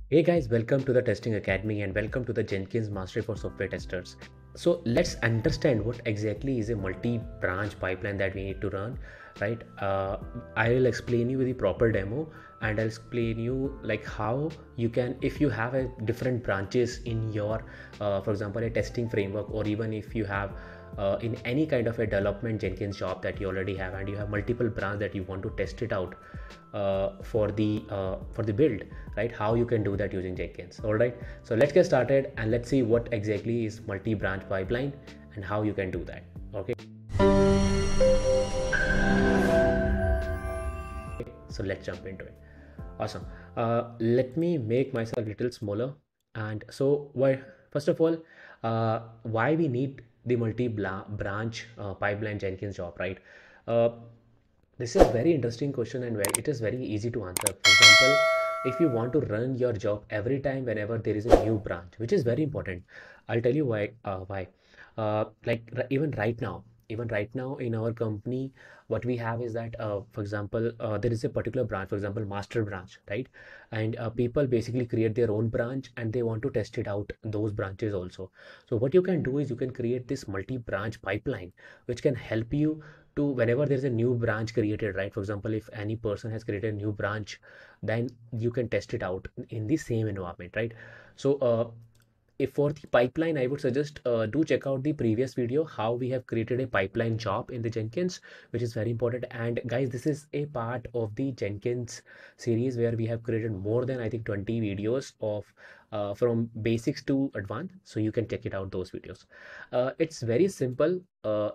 Hey guys, welcome to the Testing Academy and welcome to the Jenkins Mastery for Software Testers. So let's understand what exactly is a multi-branch pipeline that we need to run, right? I will explain you with the proper demo and I'll explain you like how you can, if you have a different branches in your, for example, a testing framework, or even if you have in any kind of a development Jenkins job that you already have and you have multiple branches that you want to test it out for the build, right? How you can do that using Jenkins. All right, so let's get started and let's see what exactly is multi-branch pipeline and how you can do that. Okay, so let's jump into it. Awesome. Let me make myself a little smaller. And so why, first of all, why we need the multi-branch pipeline Jenkins job, right? uh, this is a very interesting question and it is very easy to answer. For example, if you want to run your job every time whenever there is a new branch, which is very important, I'll tell you why. Even right now in our company, what we have is that, for example, there is a particular branch, for example, master branch, right? And people basically create their own branch and they want to test it out those branches also. So what you can do is you can create this multi-branch pipeline, which can help you to whenever there's a new branch created, right? For example, if any person has created a new branch, then you can test it out in the same environment, right? So if for the pipeline, I would suggest do check out the previous video how we have created a pipeline job in the Jenkins, which is very important. And guys, this is a part of the Jenkins series where we have created more than I think 20 videos of from basics to advanced, so you can check it out those videos. It's very simple.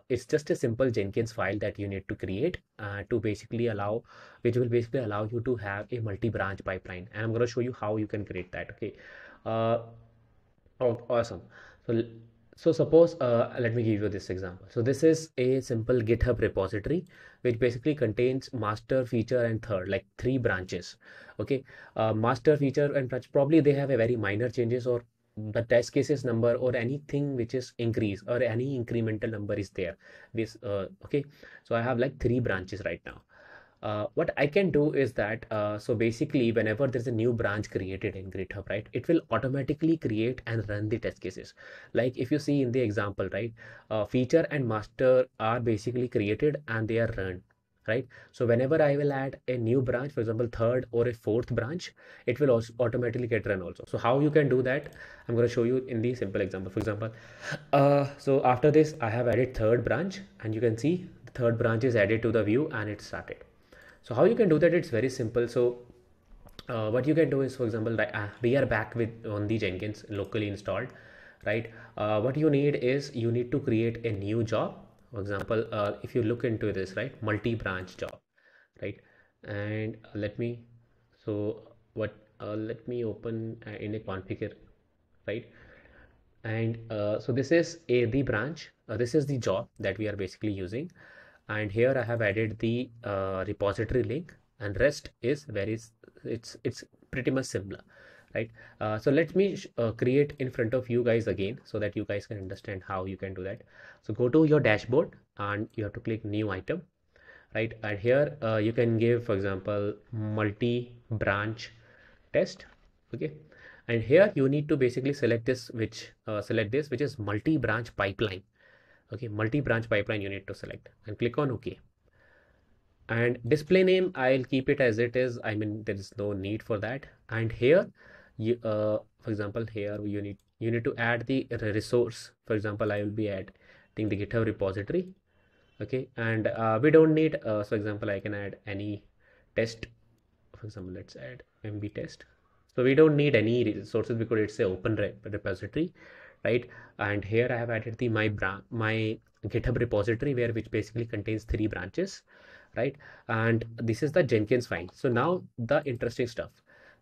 It's just a simple Jenkins file that you need to create to basically allow, which will basically allow you to have a multi-branch pipeline, and I'm going to show you how you can create that. Okay. uh, Oh, awesome. So, so suppose, let me give you this example. So this is a simple GitHub repository, which basically contains master, feature, and third, like three branches. Okay, master, feature, and branch, probably they have a very minor changes, or the test cases number or anything which is increase or any incremental number is there. This, okay. So I have like three branches right now. What I can do is that, so basically whenever there's a new branch created in GitHub, right, it will automatically create and run the test cases. Like if you see in the example, right, feature and master are basically created and they are run, right? So whenever I will add a new branch, for example, third or a fourth branch, it will also automatically get run also. So how you can do that, I'm going to show you in the simple example. For example, so after this, I have added third branch and you can see the third branch is added to the view and it started. So how you can do that? It's very simple. So what you can do is, for example, like, we are back with on the Jenkins locally installed, right? What you need is you need to create a new job. For example, if you look into this, right, multi-branch job, right? And let me, so what? Let me open in a configure, right? And so this is a the branch. This is the job that we are basically using, and here I have added the repository link, and rest is very it's pretty much similar, right? So let me create in front of you guys again so that you guys can understand how you can do that. So go to your dashboard and you have to click new item, right? And here you can give, for example, multi branch test. Okay, and here you need to basically select this, which is multi-branch pipeline. Okay, multi-branch pipeline you need to select and click on OK. And display name, I'll keep it as it is. I mean, there is no need for that. And here you for example, here you need to add the resource. For example, I will be adding the GitHub repository. Okay, and we don't need so example, I can add any test. For example, let's add MB test. So we don't need any resources because it's a open repository, right? And here I have added the my GitHub repository, which basically contains three branches, right? And this is the Jenkins file. So now the interesting stuff,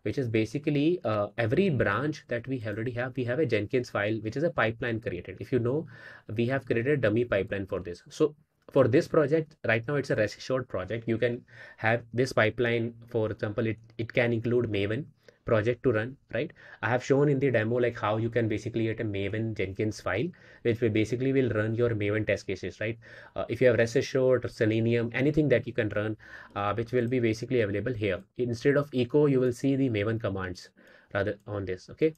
which is basically every branch that we already have, we have a Jenkins file, which is a pipeline created. If you know, we have created a dummy pipeline for this. So for this project right now, it's a rest assured project. You can have this pipeline. For example, it can include Maven project to run, right? I have shown in the demo like how you can basically get a Maven Jenkins file, which will basically will run your Maven test cases, right? If you have rest assured or Selenium, anything that you can run, which will be basically available here. Instead of echo, you will see the Maven commands, rather on this. Okay,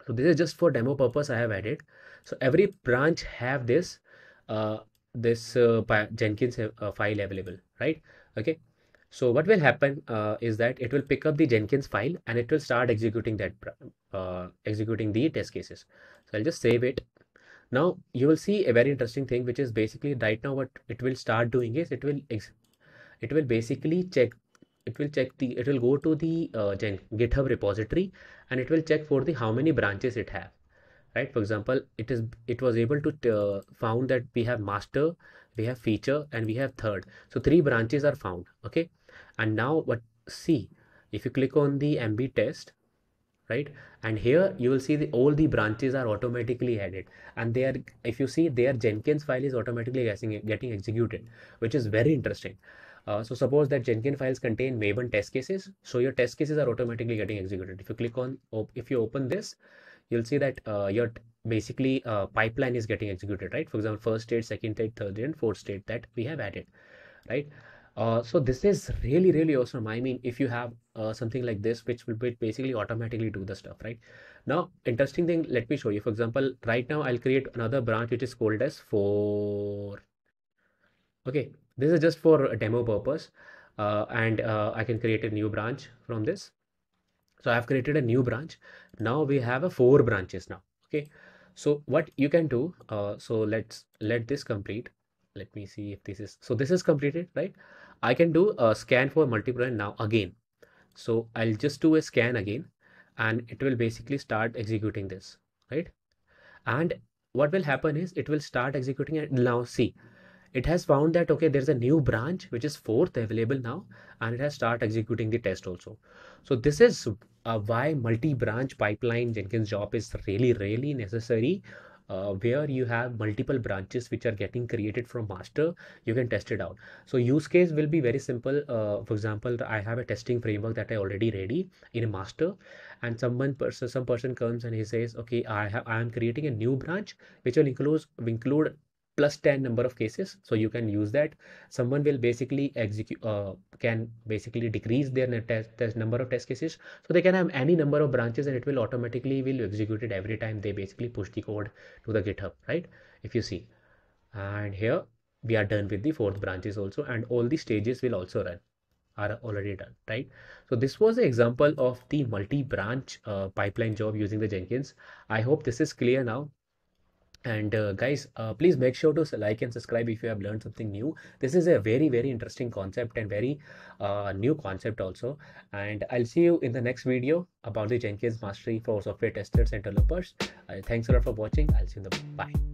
so this is just for demo purpose I have added. So every branch have this uh, Jenkins file available, right? Okay, so what will happen is that it will pick up the Jenkins file and it will start executing executing the test cases. So I'll just save it. Now you will see a very interesting thing, which is basically right now what it will start doing is it will basically check, it will go to the GitHub repository, and it will check for the how many branches it have, right? For example, it was able to found that we have master, we have feature, and we have third. So three branches are found. Okay, and now what, see, if you click on the MB test, right, and here you will see all the branches are automatically added, and they are, if you see, their Jenkins file is automatically getting executed, which is very interesting. So suppose that Jenkins files contain Maven test cases, so your test cases are automatically getting executed. If you click on, if you open this, you'll see that your basically pipeline is getting executed, right? For example, first state, second state, third state, and fourth state that we have added, right? So this is really, really awesome. I mean, if you have something like this, which will basically automatically do the stuff, right? Now, interesting thing, let me show you. For example, right now I'll create another branch which is called as for. Okay, this is just for a demo purpose, and I can create a new branch from this. So I've created a new branch. Now we have a 4 branches now. Okay, so what you can do, so let's let this complete. Let me see if this is, so this is completed, right? I can do a scan for multiple now again. So I'll just do a scan again, and it will basically start executing this, right? And what will happen is it will start executing it. Now see, it has found that okay, there's a new branch which is fourth available now, and it has start executing the test also. So this is why multi-branch pipeline Jenkins job is really, really necessary, where you have multiple branches which are getting created from master. You can test it out. So use case will be very simple. For example, I have a testing framework that I already ready in a master, and some person comes and he says, okay, I am creating a new branch which will include plus 10 number of cases, so you can use that. Someone will basically execute, can basically decrease their test number of test cases, so they can have any number of branches, and it will automatically will execute it every time they basically push the code to the GitHub, right? If you see, and here we are done with the fourth branches also, and all the stages will also run, are already done, right? So this was an example of the multi-branch pipeline job using the Jenkins. I hope this is clear now. And guys, please make sure to like and subscribe if you have learned something new. This is a very, very interesting concept and very new concept also. And I'll see you in the next video about the Jenkins mastery for software testers and developers. Thanks a lot for watching. I'll see you in the bye.